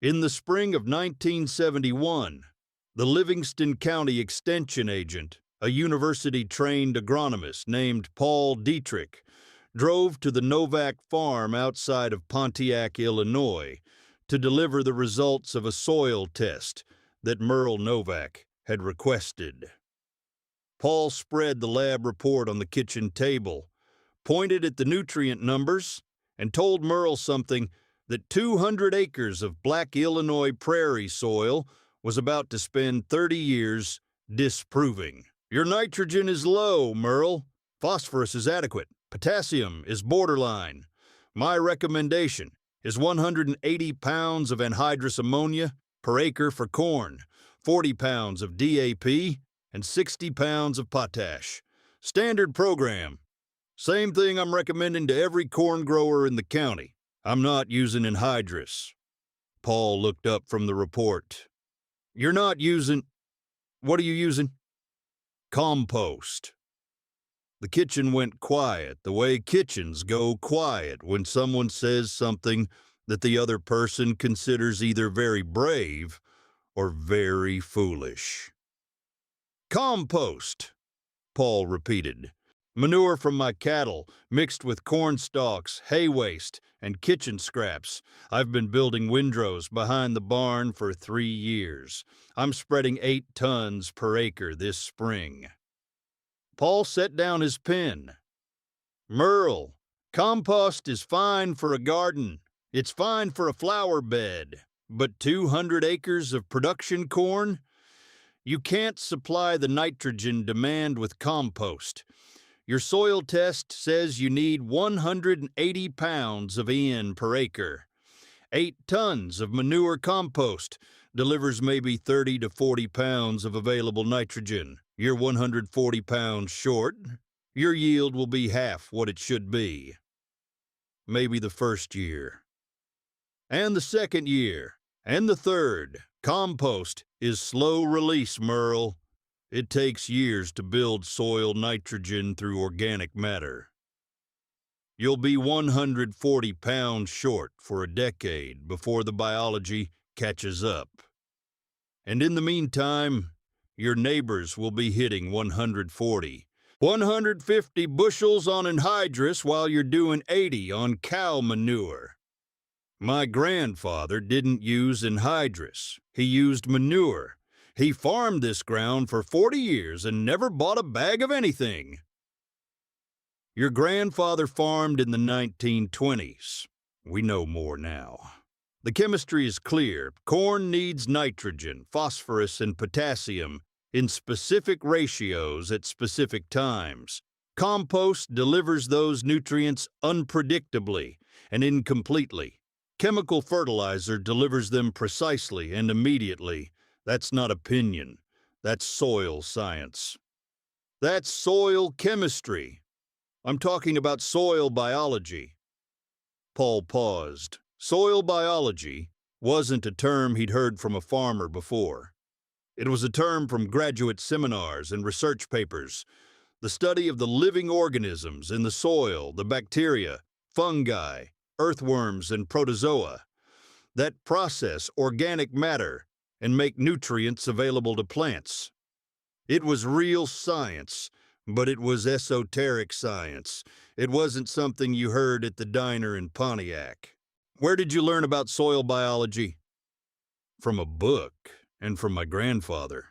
In the spring of 1971, the Livingston County Extension agent, a university-trained agronomist named Paul Dietrich, drove to the Novak farm outside of Pontiac, Illinois, to deliver the results of a soil test that Merle Novak had requested. Paul spread the lab report on the kitchen table, pointed at the nutrient numbers, and told Merle something that 200 acres of black Illinois prairie soil was about to spend 30 years disproving. Your nitrogen is low, Merle. Phosphorus is adequate. Potassium is borderline. My recommendation is 180 pounds of anhydrous ammonia per acre for corn, 40 pounds of DAP, and 60 pounds of potash. Standard program. Same thing I'm recommending to every corn grower in the county. I'm not using anhydrous. Paul looked up from the report. You're not using... What are you using? Compost. The kitchen went quiet, the way kitchens go quiet when someone says something that the other person considers either very brave or very foolish. Compost, Paul repeated. Manure from my cattle, mixed with corn stalks, hay waste, and kitchen scraps. I've been building windrows behind the barn for 3 years. I'm spreading 8 tons per acre this spring. Paul set down his pen. Merle, compost is fine for a garden. It's fine for a flower bed. But 200 acres of production corn? You can't supply the nitrogen demand with compost. Your soil test says you need 180 pounds of N per acre. 8 tons of manure compost delivers maybe 30 to 40 pounds of available nitrogen. You're 140 pounds short. Your yield will be half what it should be. Maybe the first year. And the second year. And the third. Compost is slow release, Merle. It takes years to build soil nitrogen through organic matter. You'll be 140 pounds short for a decade before the biology catches up. And in the meantime, your neighbors will be hitting 140. 150 bushels on anhydrous while you're doing 80 on cow manure. My grandfather didn't use anhydrous. He used manure. He farmed this ground for 40 years and never bought a bag of anything. Your grandfather farmed in the 1920s. We know more now. The chemistry is clear. Corn needs nitrogen, phosphorus, and potassium in specific ratios at specific times. Compost delivers those nutrients unpredictably and incompletely. Chemical fertilizer delivers them precisely and immediately. That's not opinion. That's soil science. That's soil chemistry. I'm talking about soil biology. Paul paused. Soil biology wasn't a term he'd heard from a farmer before. It was a term from graduate seminars and research papers. The study of the living organisms in the soil, the bacteria, fungi, earthworms, and protozoa that process organic matter and make nutrients available to plants. It was real science, but it was esoteric science. It wasn't something you heard at the diner in Pontiac. Where did you learn about soil biology? From a book, and from my grandfather.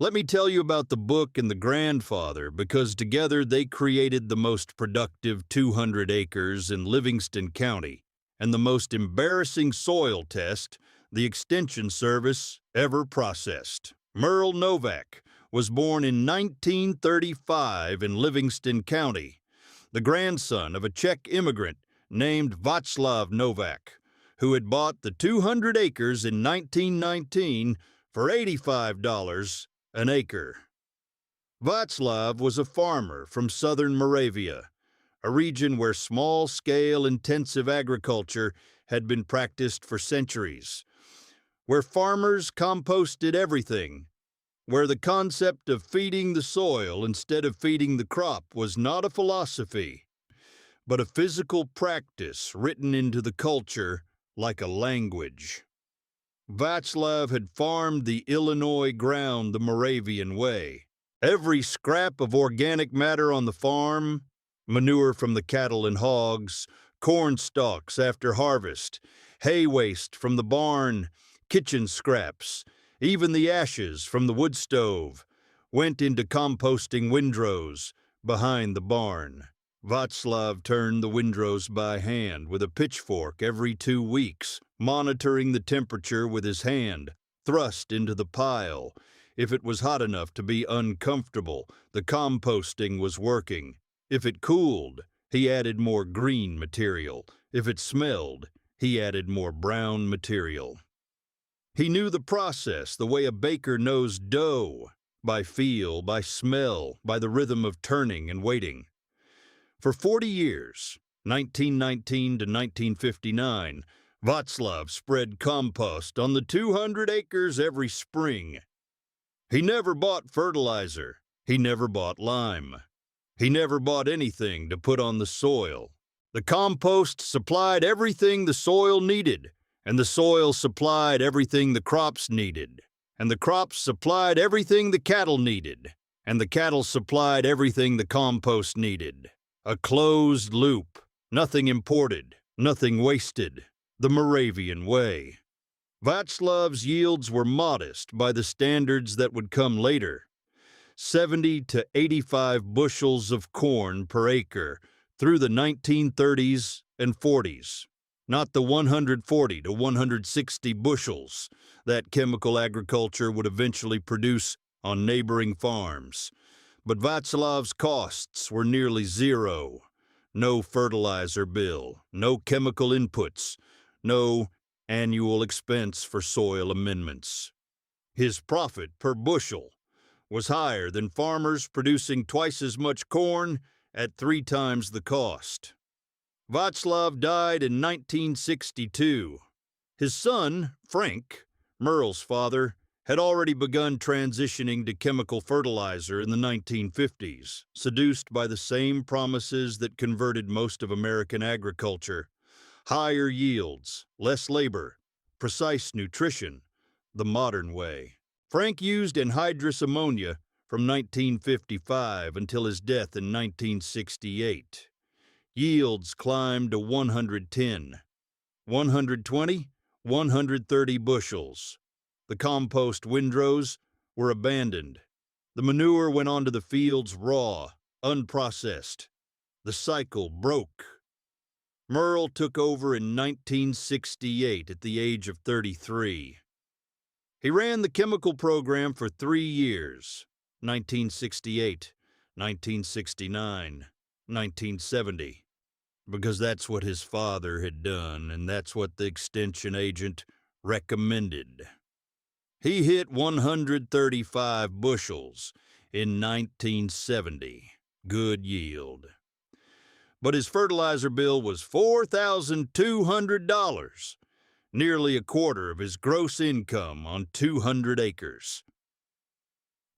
Let me tell you about the book and the grandfather, because together they created the most productive 200 acres in Livingston County and the most embarrassing soil test the Extension Service ever processed. Merle Novak was born in 1935 in Livingston County, the grandson of a Czech immigrant named Vatzlav Novak, who had bought the 200 acres in 1919 for $85 an acre. Vatzlav was a farmer from southern Moravia, a region where small-scale intensive agriculture had been practiced for centuries, where farmers composted everything, where the concept of feeding the soil instead of feeding the crop was not a philosophy, but a physical practice written into the culture like a language. Vatzlav had farmed the Illinois ground the Moravian way. Every scrap of organic matter on the farm, manure from the cattle and hogs, corn stalks after harvest, hay waste from the barn, kitchen scraps, even the ashes from the wood stove, went into composting windrows behind the barn. Vatzlav turned the windrows by hand with a pitchfork every 2 weeks, monitoring the temperature with his hand, thrust into the pile. If it was hot enough to be uncomfortable, the composting was working. If it cooled, he added more green material. If it smelled, he added more brown material. He knew the process the way a baker knows dough, by feel, by smell, by the rhythm of turning and waiting. For 40 years, 1919 to 1959, Vatzlav spread compost on the 200 acres every spring. He never bought fertilizer. He never bought lime. He never bought anything to put on the soil. The compost supplied everything the soil needed, and the soil supplied everything the crops needed, and the crops supplied everything the cattle needed, and the cattle supplied everything the compost needed. A closed loop, nothing imported, nothing wasted, the Moravian way. Vatslav's yields were modest by the standards that would come later. 70 to 85 bushels of corn per acre through the 1930s and 40s, not the 140 to 160 bushels that chemical agriculture would eventually produce on neighboring farms. But Vatslav's costs were nearly zero. No fertilizer bill, no chemical inputs, no annual expense for soil amendments. His profit per bushel was higher than farmers producing twice as much corn at 3 times the cost. Vatzlav died in 1962. His son, Frank, Merle's father, had already begun transitioning to chemical fertilizer in the 1950s, seduced by the same promises that converted most of American agriculture: higher yields, less labor, precise nutrition, the modern way. Frank used anhydrous ammonia from 1955 until his death in 1968. Yields climbed to 110, 120, 130 bushels. The compost windrows were abandoned. The manure went onto the fields raw, unprocessed. The cycle broke. Merle took over in 1968 at the age of 33. He ran the chemical program for 3 years, 1968, 1969, 1970, because that's what his father had done, and that's what the extension agent recommended. He hit 135 bushels in 1970. Good yield. But his fertilizer bill was $4,200, nearly a quarter of his gross income on 200 acres.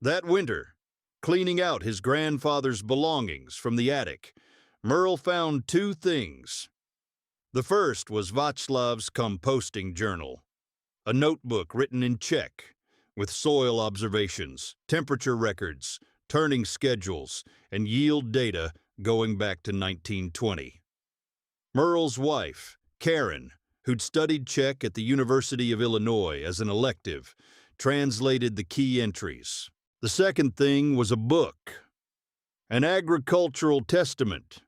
That winter, cleaning out his grandfather's belongings from the attic, Merle found 2 things. The first was Vatslav's composting journal, a notebook written in Czech, with soil observations, temperature records, turning schedules, and yield data going back to 1920. Merle's wife, Karen, who'd studied Czech at the University of Illinois as an elective, translated the key entries. The second thing was a book, An Agricultural Testament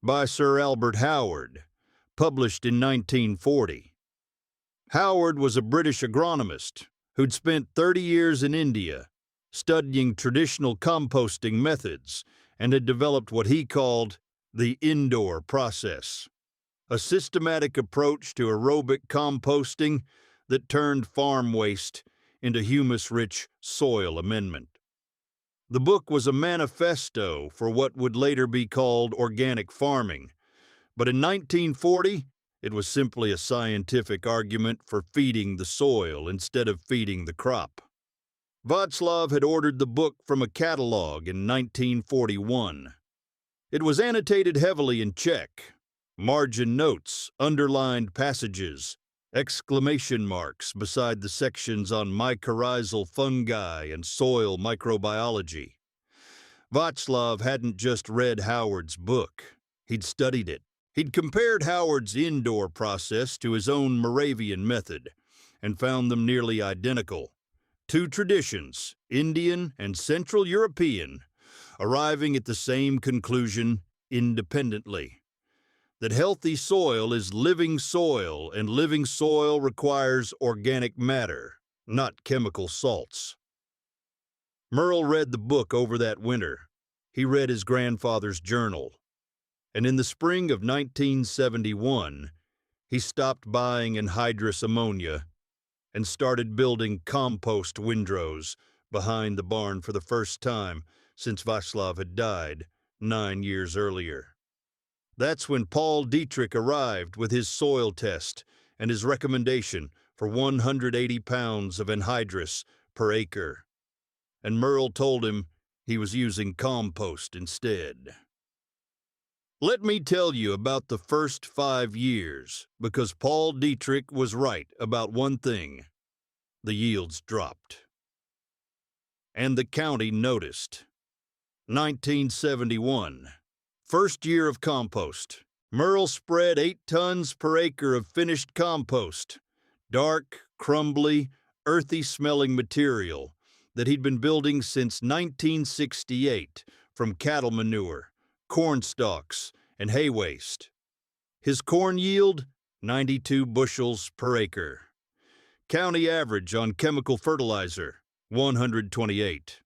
by Sir Albert Howard, published in 1940. Howard was a British agronomist who'd spent 30 years in India studying traditional composting methods and had developed what he called the indoor process, a systematic approach to aerobic composting that turned farm waste into humus-rich soil amendment. The book was a manifesto for what would later be called organic farming, but in 1940, it was simply a scientific argument for feeding the soil instead of feeding the crop. Vatzlav had ordered the book from a catalog in 1941. It was annotated heavily in Czech, margin notes, underlined passages, exclamation marks beside the sections on mycorrhizal fungi and soil microbiology. Vatzlav hadn't just read Howard's book, he'd studied it. He'd compared Howard's indoor process to his own Moravian method and found them nearly identical. Two traditions, Indian and Central European, arriving at the same conclusion independently: that healthy soil is living soil, and living soil requires organic matter, not chemical salts. Merle read the book over that winter. He read his grandfather's journal. And in the spring of 1971, he stopped buying anhydrous ammonia and started building compost windrows behind the barn for the first time since Vatzlav had died 9 years earlier. That's when Paul Dietrich arrived with his soil test and his recommendation for 180 pounds of anhydrous per acre. And Merle told him he was using compost instead. Let me tell you about the first 5 years, because Paul Dietrich was right about one thing: the yields dropped. And the county noticed. 1971. First year of compost. Merle spread 8 tons per acre of finished compost, dark, crumbly, earthy-smelling material that he'd been building since 1968 from cattle manure, corn stalks, and hay waste. His corn yield, 92 bushels per acre. County average on chemical fertilizer, 128.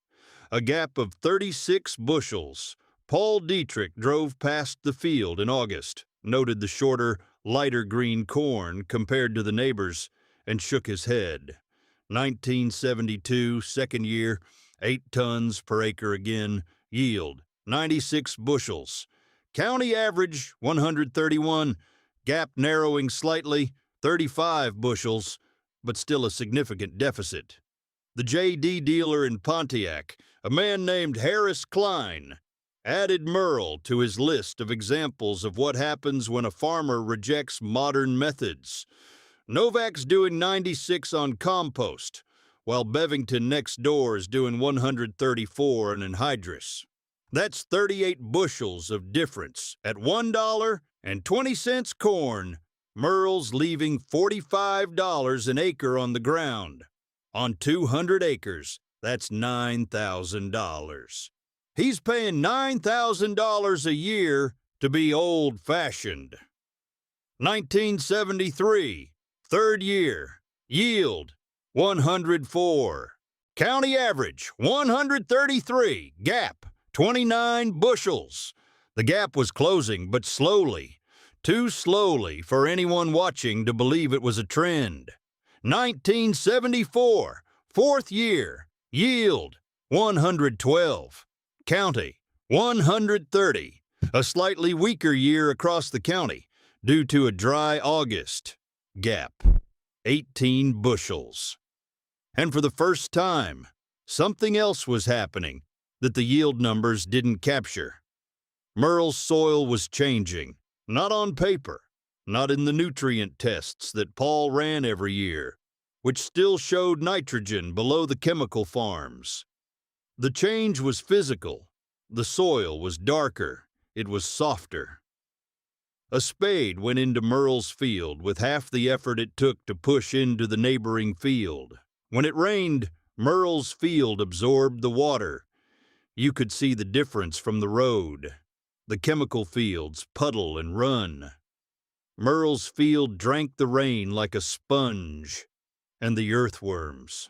A gap of 36 bushels. Paul Dietrich drove past the field in August, noted the shorter, lighter green corn compared to the neighbors, and shook his head. 1972, second year, 8 tons per acre again, yield 96 bushels. County average 131, gap narrowing slightly, 35 bushels, but still a significant deficit. The J.D. dealer in Pontiac, a man named Harris Klein, added Merle to his list of examples of what happens when a farmer rejects modern methods. Novak's doing 96 on compost, while Bevington next door is doing 134 on anhydrous. That's 38 bushels of difference. At $1.20 corn, Merle's leaving $45 an acre on the ground. On 200 acres, that's $9,000. He's paying $9,000 a year to be old-fashioned. 1973, third year, yield 104. County average 133, gap 29 bushels. The gap was closing, but slowly, too slowly for anyone watching to believe it was a trend. 1974, fourth year, yield 112. County 130, a slightly weaker year across the county due to a dry August. Gap 18 bushels. And for the first time, something else was happening that the yield numbers didn't capture. Merle's soil was changing, not on paper, not in the nutrient tests that Paul ran every year, which still showed nitrogen below the chemical farms. The change was physical. The soil was darker. It was softer. A spade went into Merle's field with half the effort it took to push into the neighboring field. When it rained, Merle's field absorbed the water. You could see the difference from the road. The chemical fields puddle and run. Merle's field drank the rain like a sponge, and the earthworms.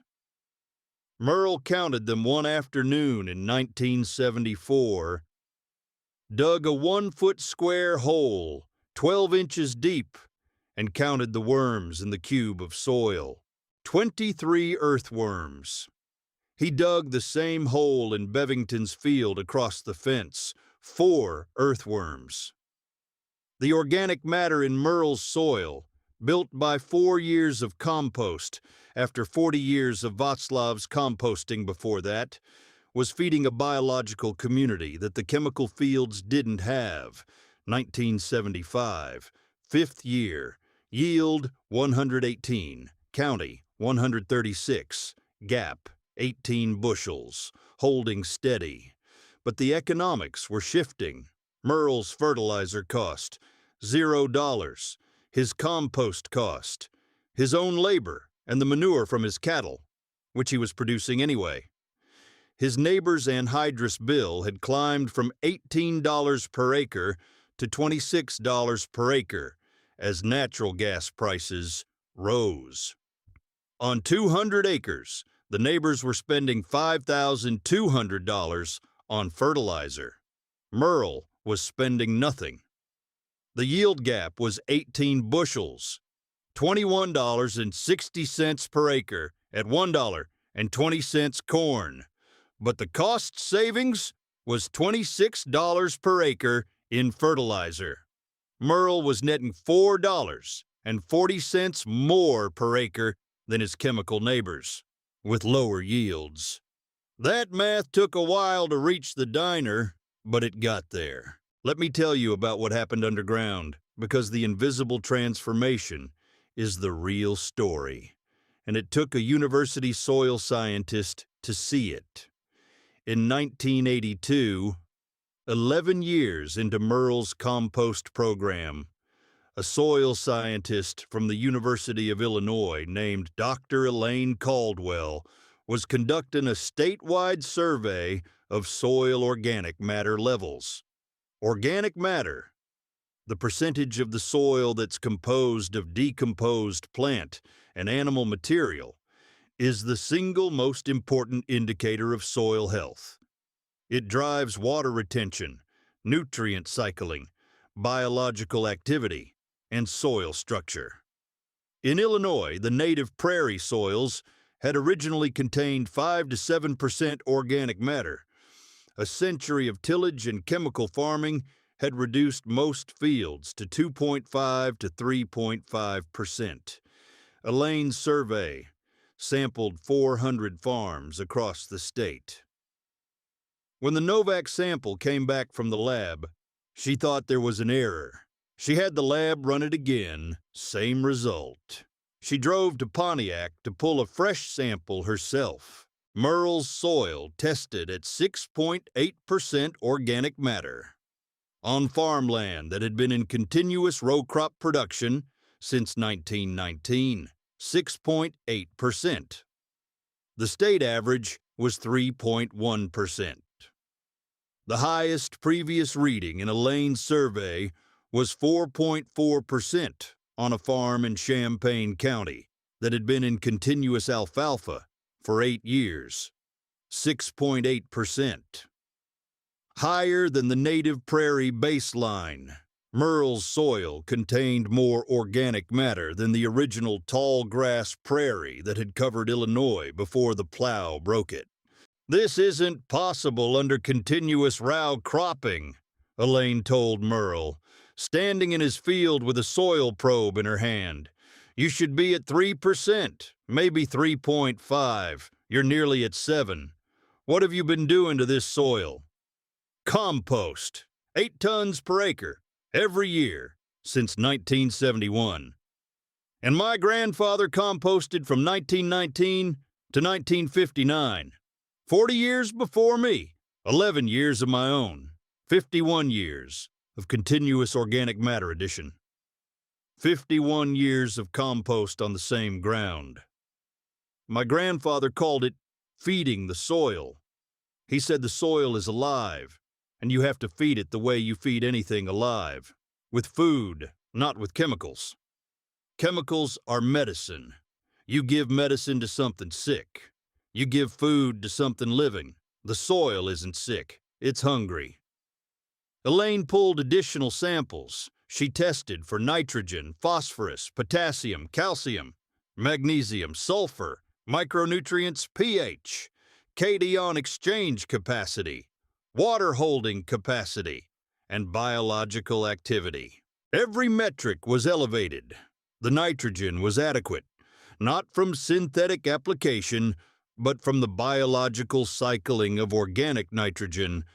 Merle counted them one afternoon in 1974, dug a 1-foot square hole, 12 inches deep, and counted the worms in the cube of soil. 23 earthworms. He dug the same hole in Bevington's field across the fence, 4 earthworms. The organic matter in Merle's soil, built by 4 years of compost, after 40 years of Vatzlav's composting before that, was feeding a biological community that the chemical fields didn't have. 1975, 5th year, Yield 118, county 136, gap 18 bushels, holding steady. But the economics were shifting. Merle's fertilizer cost $0, his compost cost, his own labor, and the manure from his cattle, which he was producing anyway. His neighbor's anhydrous bill had climbed from $18 per acre to $26 per acre as natural gas prices rose. On 200 acres, the neighbors were spending $5,200 on fertilizer. Merle was spending nothing. The yield gap was 18 bushels, $21.60 per acre at $1.20 corn. But the cost savings was $26 per acre in fertilizer. Merle was netting $4.40 more per acre than his chemical neighbors, with lower yields. That math took a while to reach the diner, but it got there. Let me tell you about what happened underground, because the invisible transformation is the real story, and it took a university soil scientist to see it. In 1982, 11 years into Merle's compost program, a soil scientist from the University of Illinois named Dr. Elaine Caldwell was conducting a statewide survey of soil organic matter levels. Organic matter, the percentage of the soil that's composed of decomposed plant and animal material, is the single most important indicator of soil health. It drives water retention, nutrient cycling, biological activity, and soil structure. In Illinois, the native prairie soils had originally contained 5 to 7% organic matter. A century of tillage and chemical farming had reduced most fields to 2.5 to 3.5%. Elaine's survey sampled 400 farms across the state. When the Novak sample came back from the lab, she thought there was an error. She had the lab run it again, same result. She drove to Pontiac to pull a fresh sample herself. Merle's soil tested at 6.8% organic matter. On farmland that had been in continuous row crop production since 1919, 6.8%. The state average was 3.1%. The highest previous reading in Elaine's survey was 4.4% on a farm in Champaign County that had been in continuous alfalfa for 8 years, 6.8%. Higher than the native prairie baseline. Merle's soil contained more organic matter than the original tall grass prairie that had covered Illinois before the plow broke it. This isn't possible under continuous row cropping, Elaine told Merle, standing in his field with a soil probe in her hand. You should be at 3%, maybe 3.5. You're nearly at 7. What have you been doing to this soil? Compost, 8 tons per acre, every year, since 1971. And my grandfather composted from 1919 to 1959. 40 years before me, 11 years of my own, 51 years of continuous organic matter addition. 51 years of compost on the same ground. My grandfather called it feeding the soil. He said the soil is alive, and you have to feed it the way you feed anything alive, with food, not with chemicals. Chemicals are medicine. You give medicine to something sick. You give food to something living. The soil isn't sick, it's hungry. Elaine pulled additional samples. She tested for nitrogen, phosphorus, potassium, calcium, magnesium, sulfur, micronutrients, pH, cation exchange capacity, water holding capacity, and biological activity. Every metric was elevated. The nitrogen was adequate, not from synthetic application, but from the biological cycling of organic nitrogen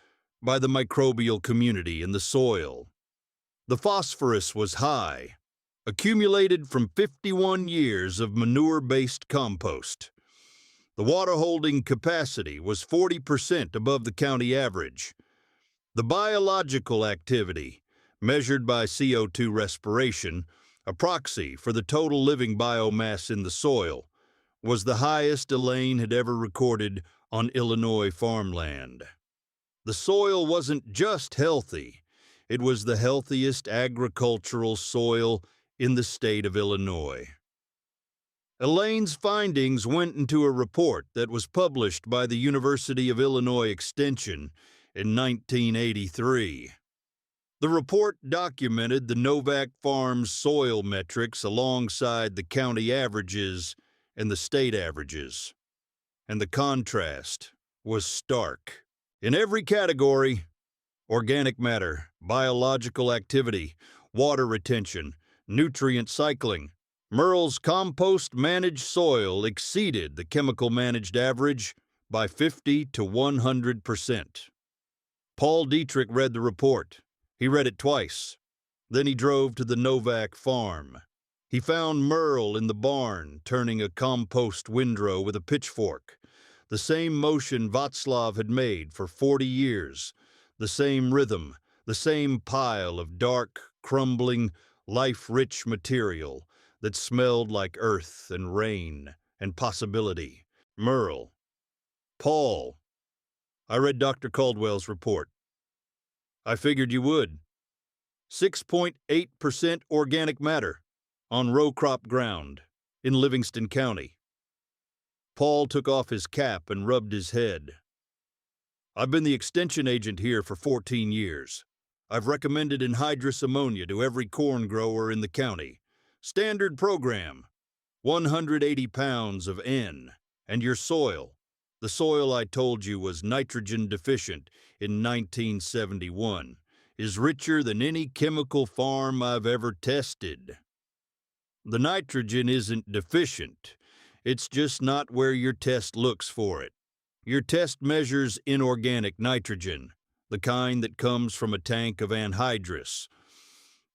by the microbial community in the soil. The phosphorus was high. accumulated from 51 years of manure-based compost. The water-holding capacity was 40% above the county average. The biological activity, measured by CO2 respiration, a proxy for the total living biomass in the soil, was the highest Elaine had ever recorded on Illinois farmland. The soil wasn't just healthy, it was the healthiest agricultural soil in the state of Illinois. Elaine's findings went into a report that was published by the University of Illinois Extension in 1983. The report documented the Novak Farm's soil metrics alongside the county averages and the state averages. And the contrast was stark. In every category, organic matter, biological activity, water retention, nutrient cycling, Merle's compost-managed soil exceeded the chemical-managed average by 50 to 100%. Paul Dietrich read the report. He read it twice. Then he drove to the Novak farm. He found Merle in the barn turning a compost windrow with a pitchfork, the same motion Vatzlav had made for 40 years, the same rhythm, the same pile of dark, crumbling, life-rich material that smelled like earth and rain and possibility. Merle. Paul. I read Dr. Caldwell's report. I figured you would. 6.8% organic matter on row crop ground in Livingston County. Paul took off his cap and rubbed his head. I've been the extension agent here for 14 years. I've recommended anhydrous ammonia to every corn grower in the county. Standard program, 180 pounds of N. And your soil, the soil I told you was nitrogen deficient in 1971, is richer than any chemical farm I've ever tested. The nitrogen isn't deficient. It's just not where your test looks for it. Your test measures inorganic nitrogen, the kind that comes from a tank of anhydrous.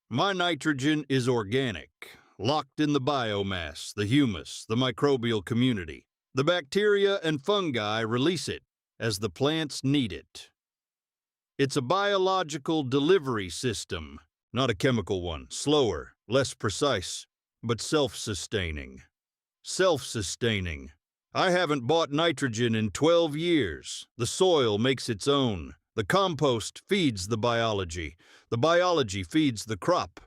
My nitrogen is organic, locked in the biomass, the humus, the microbial community. The bacteria and fungi release it as the plants need it. It's a biological delivery system, not a chemical one, slower, less precise, but self-sustaining. Self-sustaining. I haven't bought nitrogen in 12 years. The soil makes its own. The compost feeds the biology feeds the crop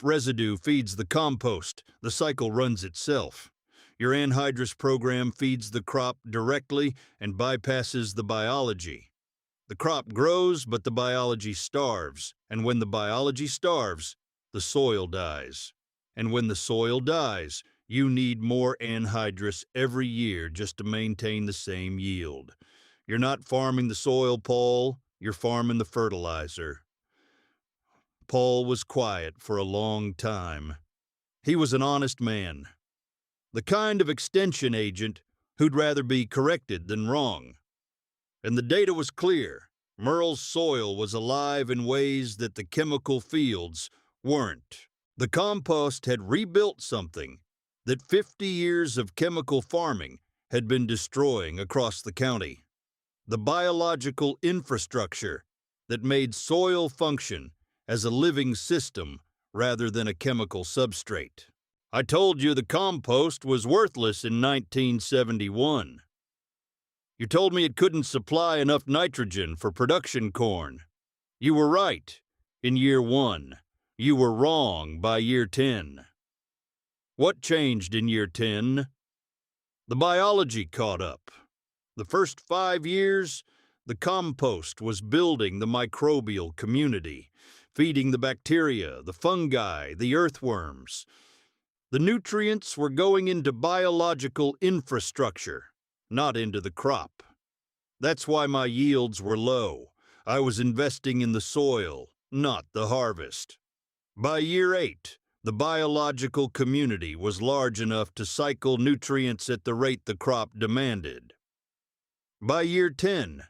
residue feeds the compost, the cycle runs itself. Your anhydrous program feeds the crop directly and bypasses the biology. The crop grows, but the biology starves, and when the biology starves, the soil dies. And when the soil dies, you need more anhydrous every year just to maintain the same yield. You're not farming the soil, Paul. You're farming the fertilizer. Paul was quiet for a long time. He was an honest man. The kind of extension agent who'd rather be corrected than wrong. And the data was clear. Merle's soil was alive in ways that the chemical fields weren't. The compost had rebuilt something that 50 years of chemical farming had been destroying across the county. The biological infrastructure that made soil function as a living system rather than a chemical substrate. I told you the compost was worthless in 1971. You told me it couldn't supply enough nitrogen for production corn. You were right in year 1. You were wrong by year 10. What changed in year 10? The biology caught up. The first 5 years, the compost was building the microbial community, feeding the bacteria, the fungi, the earthworms. The nutrients were going into biological infrastructure, not into the crop. That's why my yields were low. I was investing in the soil, not the harvest. By year 8, the biological community was large enough to cycle nutrients at the rate the crop demanded. By year 10,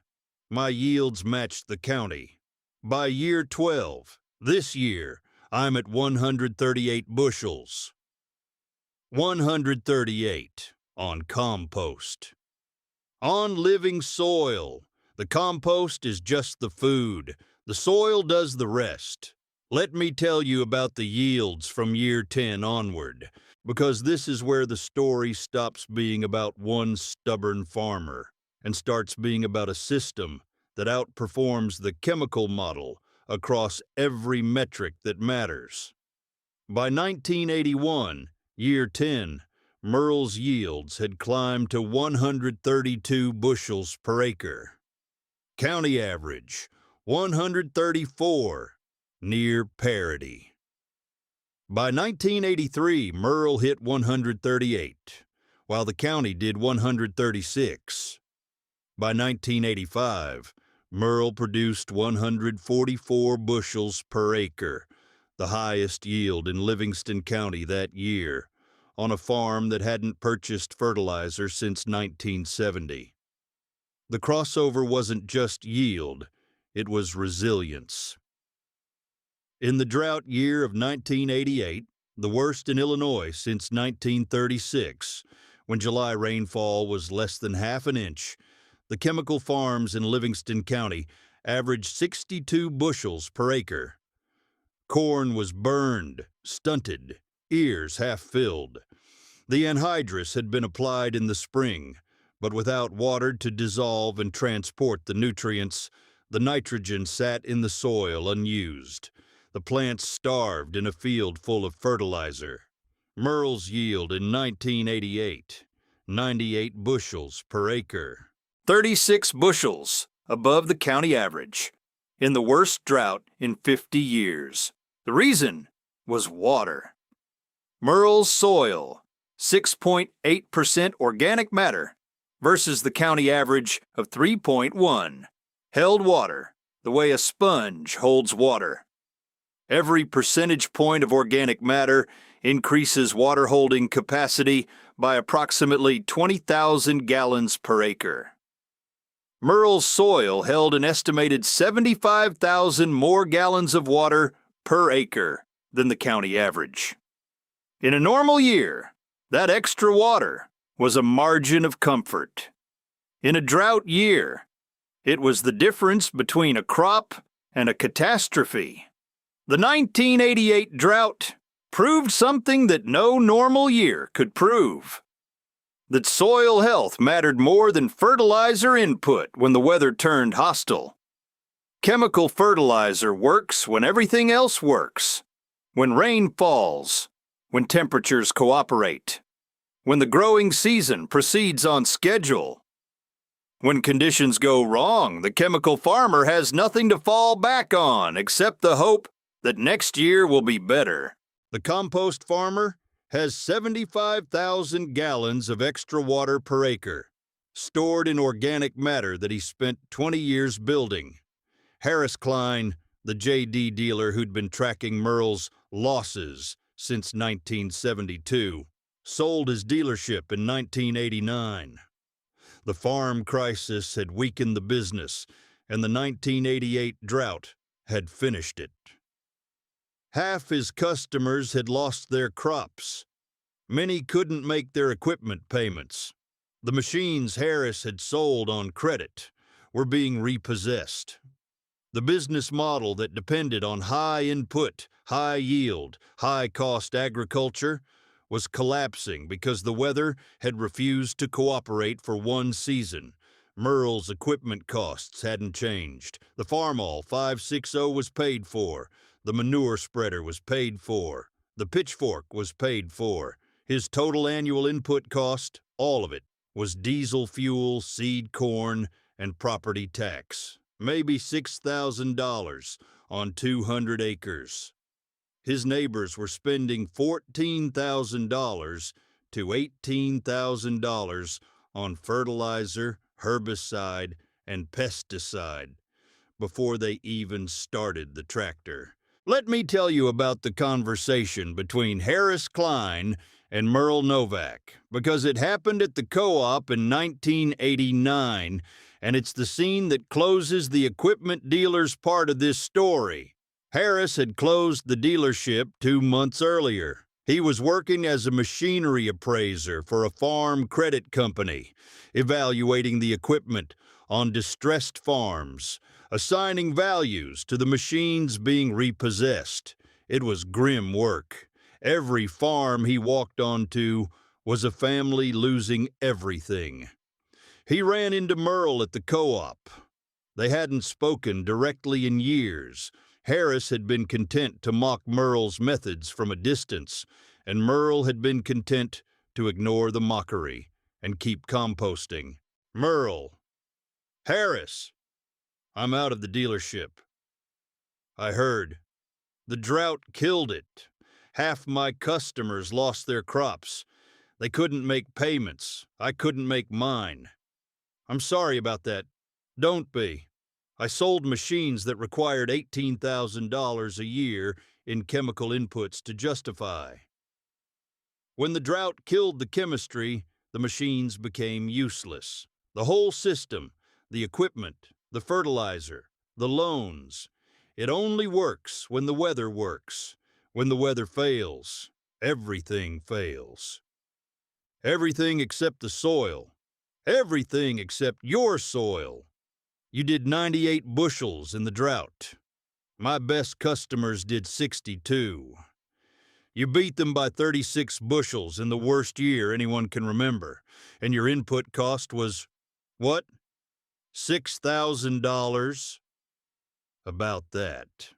my yields matched the county. By year 12, this year, I'm at 138 bushels. 138 on compost. On living soil. The compost is just the food. The soil does the rest. Let me tell you about the yields from year 10 onward, because this is where the story stops being about one stubborn farmer and starts being about a system that outperforms the chemical model across every metric that matters. By 1981, year 10, Merle's yields had climbed to 132 bushels per acre. County average, 134, near parity. By 1983, Merle hit 138, while the county did 136. By 1985, Merle produced 144 bushels per acre, the highest yield in Livingston County that year, on a farm that hadn't purchased fertilizer since 1970. The crossover wasn't just yield, it was resilience. In the drought year of 1988, the worst in Illinois since 1936, when July rainfall was less than half an inch, the chemical farms in Livingston County averaged 62 bushels per acre. Corn was burned, stunted, ears half filled. The anhydrous had been applied in the spring, but without water to dissolve and transport the nutrients, the nitrogen sat in the soil unused. The plants starved in a field full of fertilizer. Merle's yield in 1988, 98 bushels per acre. 36 bushels above the county average, in the worst drought in 50 years. The reason was water. Merle's soil, 6.8% organic matter versus the county average of 3.1, held water the way a sponge holds water. Every percentage point of organic matter increases water holding capacity by approximately 20,000 gallons per acre. Merle's soil held an estimated 75,000 more gallons of water per acre than the county average. In a normal year, that extra water was a margin of comfort. In a drought year, it was the difference between a crop and a catastrophe. The 1988 drought proved something that no normal year could prove: that soil health mattered more than fertilizer input when the weather turned hostile. Chemical fertilizer works when everything else works: when rain falls, when temperatures cooperate, when the growing season proceeds on schedule. When conditions go wrong, the chemical farmer has nothing to fall back on except the hope that next year will be better. The compost farmer has 75,000 gallons of extra water per acre, stored in organic matter that he spent 20 years building. Harris Klein, the JD dealer who'd been tracking Merle's losses since 1972, sold his dealership in 1989. The farm crisis had weakened the business, and the 1988 drought had finished it. Half his customers had lost their crops. Many couldn't make their equipment payments. The machines Harris had sold on credit were being repossessed. The business model that depended on high input, high yield, high cost agriculture was collapsing because the weather had refused to cooperate for one season. Merle's equipment costs hadn't changed. The Farmall 560 was paid for. The manure spreader was paid for. The pitchfork was paid for. His total annual input cost, all of it, was diesel fuel, seed corn, and property tax. Maybe $6,000 on 200 acres. His neighbors were spending $14,000 to $18,000 on fertilizer, herbicide, and pesticide before they even started the tractor. Let me tell you about the conversation between Harris Klein and Merle Novak, because it happened at the co-op in 1989, and it's the scene that closes the equipment dealer's part of this story. Harris had closed the dealership 2 months earlier. He was working as a machinery appraiser for a farm credit company, evaluating the equipment on distressed farms, assigning values to the machines being repossessed. It was grim work. Every farm he walked onto was a family losing everything. He ran into Merle at the co-op. They hadn't spoken directly in years. Harris had been content to mock Merle's methods from a distance, and Merle had been content to ignore the mockery and keep composting. Merle. Harris. I'm out of the dealership. I heard. The drought killed it. Half my customers lost their crops. They couldn't make payments. I couldn't make mine. I'm sorry about that. Don't be. I sold machines that required $18,000 a year in chemical inputs to justify. When the drought killed the chemistry, the machines became useless. The whole system, the equipment, the fertilizer, the loans. It only works when the weather works. When the weather fails, everything fails. Everything except the soil. Everything except your soil. You did 98 bushels in the drought. My best customers did 62. You beat them by 36 bushels in the worst year anyone can remember, and your input cost was, what? $6,000? About that.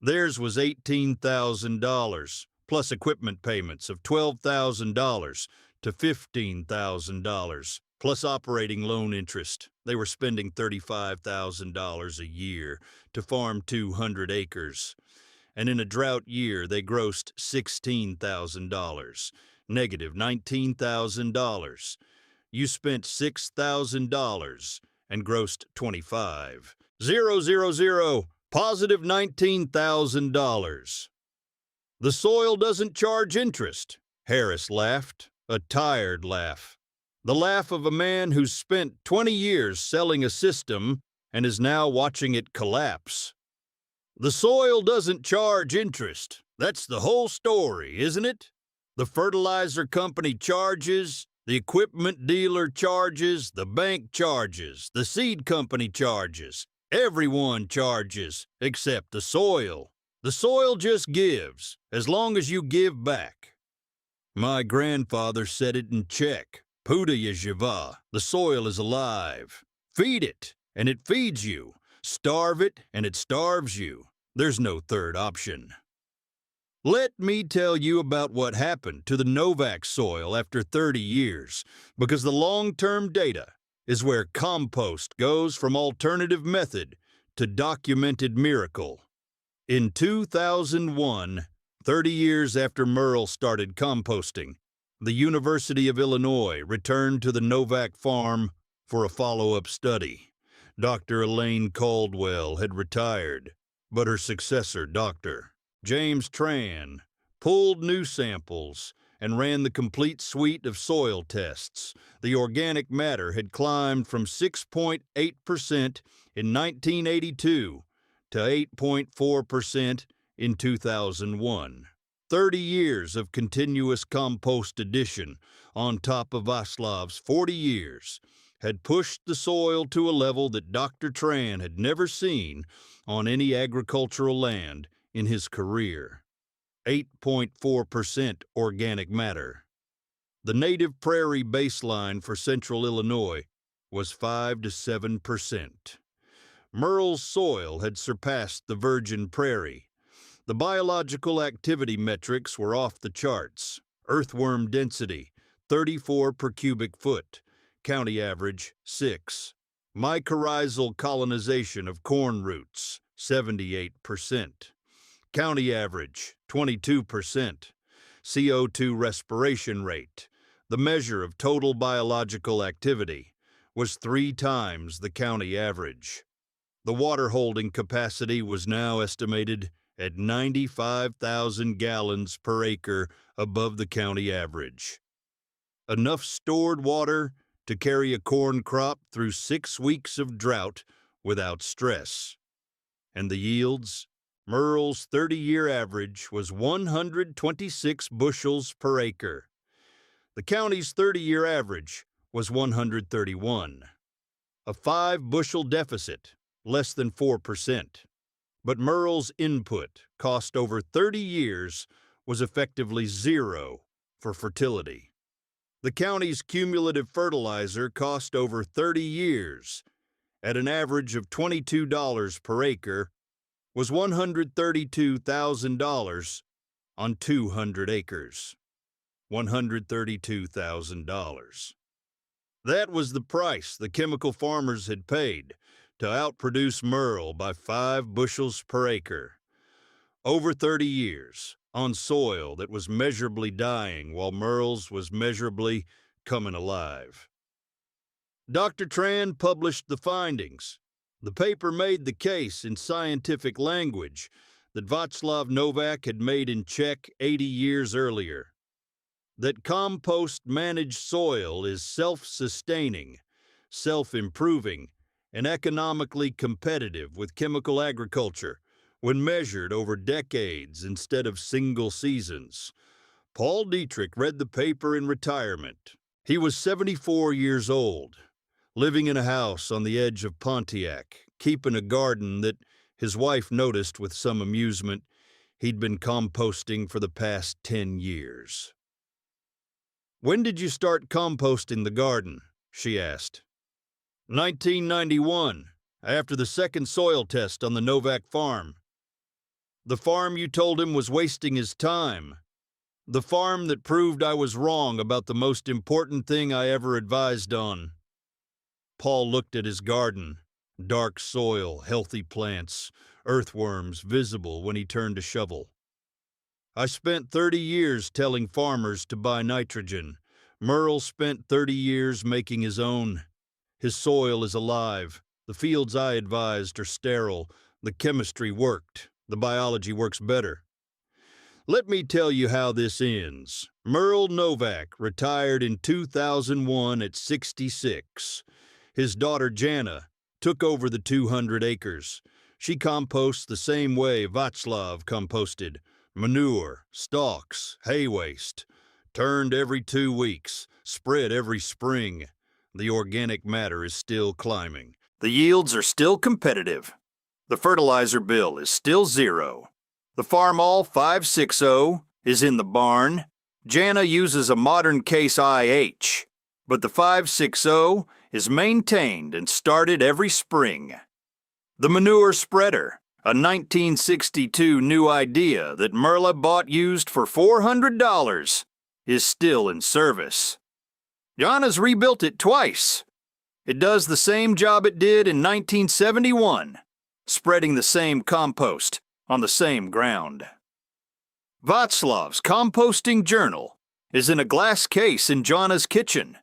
Theirs was $18,000, plus equipment payments of $12,000 to $15,000. Plus operating loan interest. They were spending $35,000 a year to farm 200 acres. And in a drought year, they grossed $16,000, negative $19,000. You spent $6,000 and grossed $25,000, positive $19,000. The soil doesn't charge interest, Harris laughed, a tired laugh. The laugh of a man who's spent 20 years selling a system and is now watching it collapse. The soil doesn't charge interest. That's the whole story, isn't it? The fertilizer company charges, the equipment dealer charges, the bank charges, the seed company charges. Everyone charges, except the soil. The soil just gives, as long as you give back. My grandfather said it in Czech. Půda živá, the soil is alive. Feed it, and it feeds you. Starve it, and it starves you. There's no third option. Let me tell you about what happened to the Novak soil after 30 years, because the long-term data is where compost goes from alternative method to documented miracle. In 2001, 30 years after Merle started composting, the University of Illinois returned to the Novak farm for a follow-up study. Dr. Elaine Caldwell had retired, but her successor, Dr. James Tran, pulled new samples and ran the complete suite of soil tests. The organic matter had climbed from 6.8% in 1982 to 8.4% in 2001. 30 years of continuous compost addition on top of Vatzlav's 40 years had pushed the soil to a level that Dr. Tran had never seen on any agricultural land in his career. 8.4% organic matter. The native prairie baseline for central Illinois was 5 to 7%. Merle's soil had surpassed the virgin prairie. The biological activity metrics were off the charts. Earthworm density, 34 per cubic foot. County average, 6. Mycorrhizal colonization of corn roots, 78%. County average, 22%. CO2 respiration rate, the measure of total biological activity, was 3 times the county average. The water holding capacity was now estimated at 95,000 gallons per acre above the county average. Enough stored water to carry a corn crop through 6 weeks of drought without stress. And the yields? Merle's 30-year average was 126 bushels per acre. The county's 30-year average was 131. A 5-bushel deficit, less than 4%. But Merle's input cost over 30 years was effectively zero for fertility. The county's cumulative fertilizer cost over 30 years, at an average of $22 per acre, was $132,000 on 200 acres. $132,000. That was the price the chemical farmers had paid to outproduce Merle by 5 bushels per acre. Over 30 years, on soil that was measurably dying while Merle's was measurably coming alive. Dr. Tran published the findings. The paper made the case in scientific language that Vatzlav Novak had made in Czech 80 years earlier. That compost-managed soil is self-sustaining, self-improving, and economically competitive with chemical agriculture when measured over decades instead of single seasons. Paul Dietrich read the paper in retirement. He was 74 years old, living in a house on the edge of Pontiac, keeping a garden that his wife noticed with some amusement he'd been composting for the past 10 years. "When did you start composting the garden?" she asked. 1991, after the second soil test on the Novak farm. The farm you told him was wasting his time. The farm that proved I was wrong about the most important thing I ever advised on. Paul looked at his garden. Dark soil, healthy plants, earthworms visible when he turned to shovel. "I spent 30 years telling farmers to buy nitrogen. Merle spent 30 years making his own. His soil is alive. The fields I advised are sterile. The chemistry worked. The biology works better. Let me tell you how this ends. Merle Novak retired in 2001 at 66. His daughter Jana took over the 200 acres. She composts the same way Vatzlav composted. Manure, stalks, hay waste. Turned every 2 weeks, spread every spring. The organic matter is still climbing. The yields are still competitive. The fertilizer bill is still zero. The Farmall 560 is in the barn. Jana uses a modern case IH, but the 560 is maintained and started every spring. The manure spreader, a 1962 new idea that Merle bought used for $400, is still in service. Jana's rebuilt it twice. It does the same job it did in 1971, spreading the same compost on the same ground. Václav's composting journal is in a glass case in Jana's kitchen.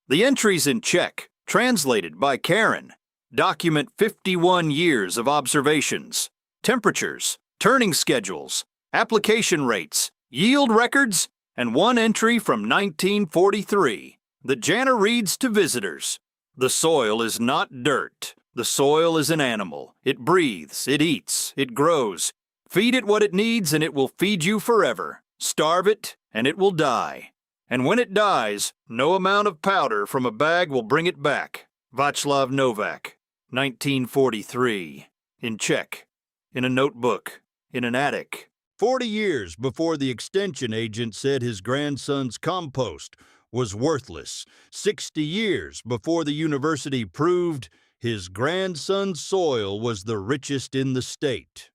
The entries in Czech, translated by Karen, document 51 years of observations, temperatures, turning schedules, application rates, yield records, and one entry from 1943 that Jana reads to visitors. The soil is not dirt. The soil is an animal. It breathes, it eats, it grows. Feed it what it needs and it will feed you forever. Starve it and it will die. And when it dies, no amount of powder from a bag will bring it back. Vatzlav Novak, 1943, in Czech, in a notebook, in an attic. 40 years before the extension agent said his grandson's compost was worthless. 60 years before the university proved his grandson's soil was the richest in the state.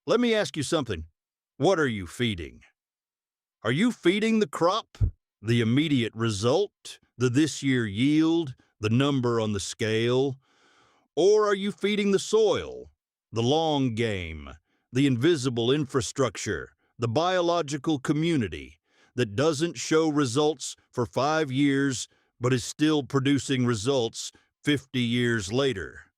Let me ask you something. What are you feeding? Are you feeding the crop, the immediate result, the this year yield, the number on the scale? Or are you feeding the soil, the long game, the invisible infrastructure, the biological community that doesn't show results for 5 years but is still producing results 50 years later?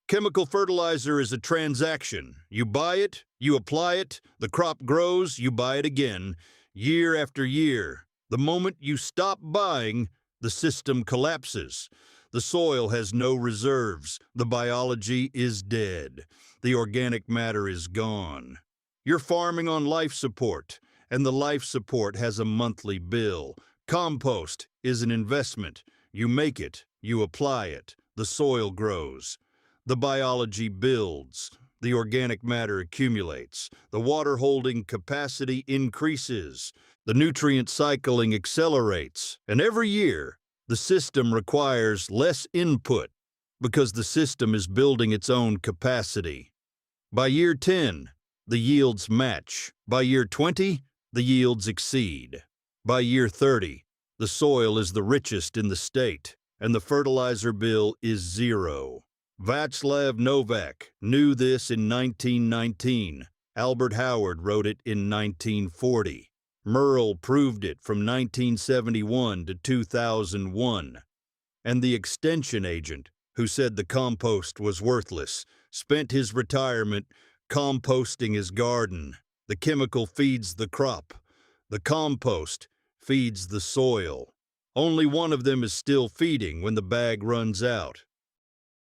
Chemical fertilizer is a transaction. You buy it, you apply it, the crop grows, you buy it again, year after year. The moment you stop buying, the system collapses. The soil has no reserves. The biology is dead. The organic matter is gone. You're farming on life support, and the life support has a monthly bill. Compost is an investment. You make it, you apply it, the soil grows. The biology builds. The organic matter accumulates. The water holding capacity increases. The nutrient cycling accelerates. And every year, the system requires less input because the system is building its own capacity. By year 10, the yields match. By year 20, the yields exceed. By year 30, the soil is the richest in the state, and the fertilizer bill is zero. Vatzlav Novak knew this in 1919. Albert Howard wrote it in 1940. Merle proved it from 1971 to 2001. And the extension agent, who said the compost was worthless, spent his retirement composting his garden. The chemical feeds the crop. The compost feeds the soil. Only one of them is still feeding when the bag runs out.